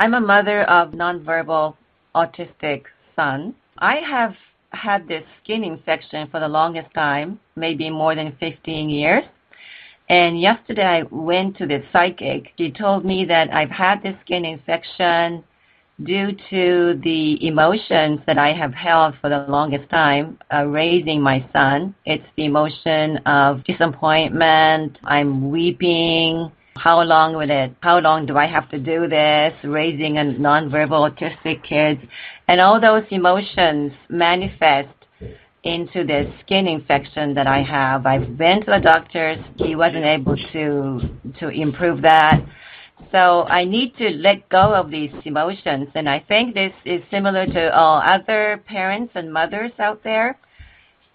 I'm a mother of nonverbal autistic son. I have had this skin infection for the longest time, maybe more than 15 years. And yesterday I went to the psychic. She told me that I've had this skin infection due to the emotions that I have held for the longest time, raising my son. It's the emotion of disappointment. I'm weeping. How long do I have to do this? Raising a nonverbal autistic kid. And all those emotions manifest into the skin infection that I have. I've been to the doctors. He wasn't able to improve that. So I need to let go of these emotions, and I think this is similar to all other parents and mothers out there.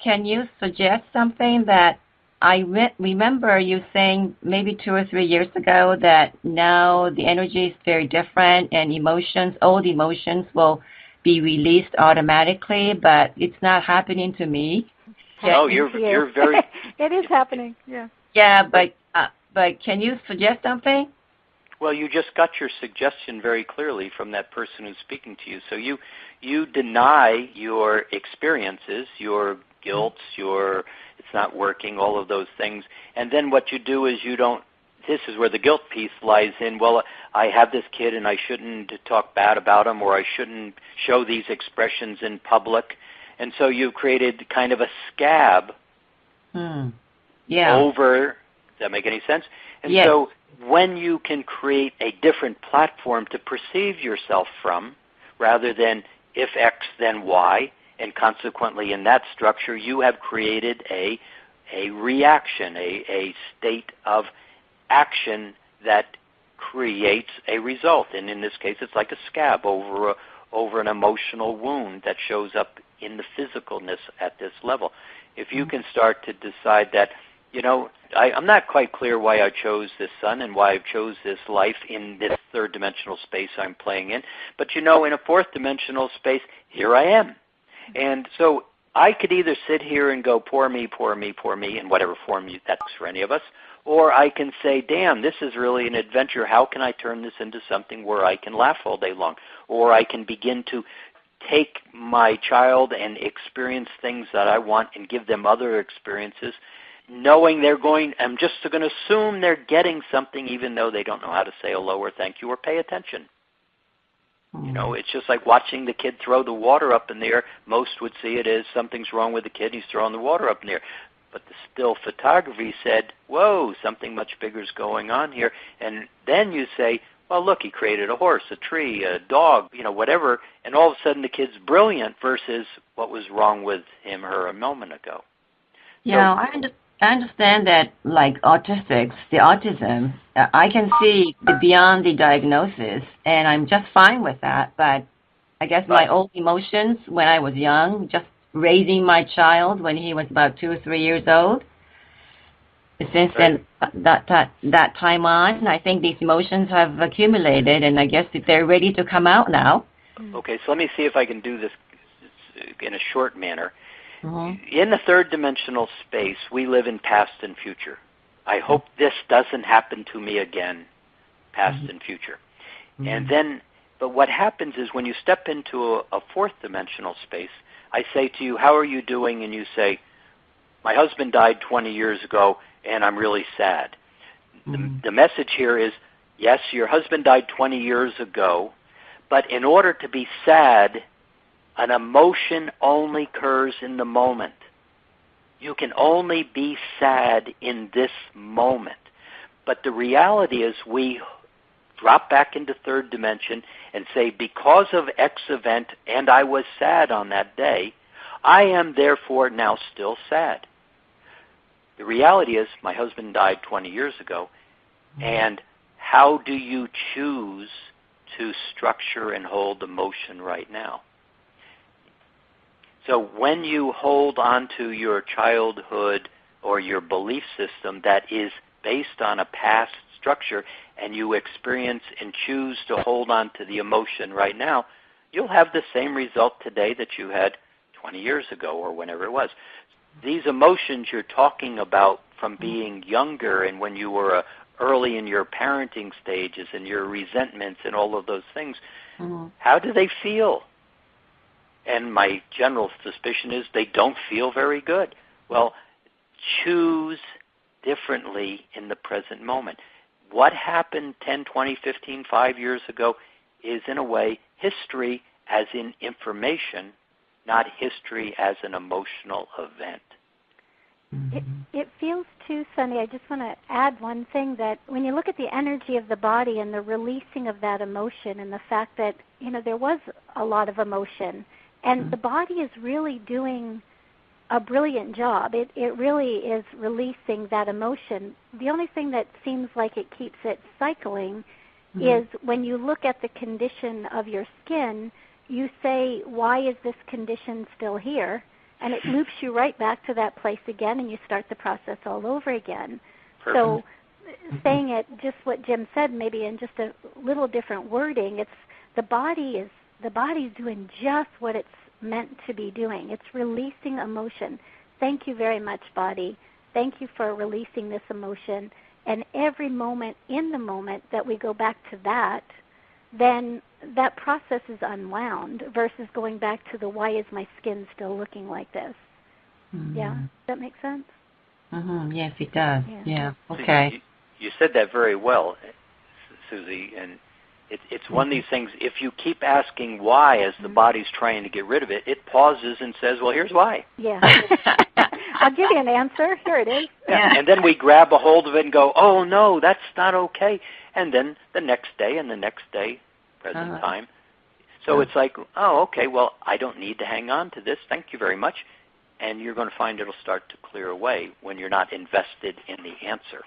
Can you suggest something that I remember you saying maybe 2 or 3 years ago that now the energy is very different and old emotions will be released automatically, but it's not happening to me. No, you're very... It is happening, yeah. Yeah, but can you suggest something? Well, you just got your suggestion very clearly from that person who's speaking to you. So you deny your experiences, your guilt, it's not working, all of those things. And then what you do is this is where the guilt piece lies in. Well, I have this kid and I shouldn't talk bad about him, or I shouldn't show these expressions in public. And so you've created kind of a scab over, does that make any sense? And yes. So when you can create a different platform to perceive yourself from, rather than if X, then Y, and consequently in that structure you have created a reaction, a state of action that creates a result. And in this case it's like a scab over an emotional wound that shows up in the physicalness at this level. If you can start to decide that, I'm not quite clear why I chose this son and why I chose this life in this third dimensional space I'm playing in. But in a fourth dimensional space, here I am. And so I could either sit here and go, poor me, poor me, poor me, in whatever form that's for any of us, or I can say, damn, this is really an adventure. How can I turn this into something where I can laugh all day long? Or I can begin to take my child and experience things that I want and give them other experiences, knowing I'm just going to assume they're getting something even though they don't know how to say hello or thank you or pay attention. It's just like watching the kid throw the water up in the air. Most would see it as something's wrong with the kid. He's throwing the water up in the air. But the still photography said, whoa, something much bigger is going on here. And then you say, well, look, he created a horse, a tree, a dog, whatever. And all of a sudden the kid's brilliant versus what was wrong with him or her a moment ago. Yeah, I understand that, like autistics, the autism, I can see beyond the diagnosis, and I'm just fine with that. But I guess my old emotions when I was young, just raising my child when he was about 2 or 3 years old, since then, that time on, I think these emotions have accumulated, and I guess they're ready to come out now. Okay, so let me see if I can do this in a short manner. Mm-hmm. In the third dimensional space, we live in past and future. I hope this doesn't happen to me again, past and future. And then, but what happens is when you step into a fourth dimensional space, I say to you, how are you doing? And you say, my husband died 20 years ago, and I'm really sad. The message here is, yes, your husband died 20 years ago, but in order to be sad, an emotion only occurs in the moment. You can only be sad in this moment. But the reality is we drop back into third dimension and say, because of X event, and I was sad on that day, I am therefore now still sad. The reality is my husband died 20 years ago, and how do you choose to structure and hold emotion right now? So when you hold on to your childhood or your belief system that is based on a past structure and you experience and choose to hold on to the emotion right now, you'll have the same result today that you had 20 years ago or whenever it was. These emotions you're talking about from being younger and when you were early in your parenting stages and your resentments and all of those things, how do they feel? And my general suspicion is they don't feel very good. Well, choose differently in the present moment. What happened 10, 20, 15, 5 years ago is, in a way, history as in information, not history as an emotional event. It feels too, Sonny, I just want to add one thing, that when you look at the energy of the body and the releasing of that emotion and the fact that, there was a lot of emotion, and the body is really doing a brilliant job. It really is releasing that emotion. The only thing that seems like it keeps it cycling is when you look at the condition of your skin, you say, why is this condition still here? And it loops you right back to that place again, and you start the process all over again. Perfect. So saying it just what Jim said, maybe in just a little different wording, it's the body's doing just what it's meant to be doing. It's releasing emotion. Thank you very much, body. Thank you for releasing this emotion. And every moment in the moment that we go back to that, then that process is unwound versus going back to the why is my skin still looking like this. Yeah? Does that make sense? Yes, it does. Yeah. Okay. You said that very well, Suzy, and it's one of these things, if you keep asking why as the body's trying to get rid of it, it pauses and says, well, here's why. Yeah. I'll give you an answer. Here it is. Yeah. And then we grab a hold of it and go, oh, no, that's not okay. And then the next day and the next day, present time. So it's like, oh, okay, well, I don't need to hang on to this. Thank you very much. And you're going to find it'll start to clear away when you're not invested in the answer.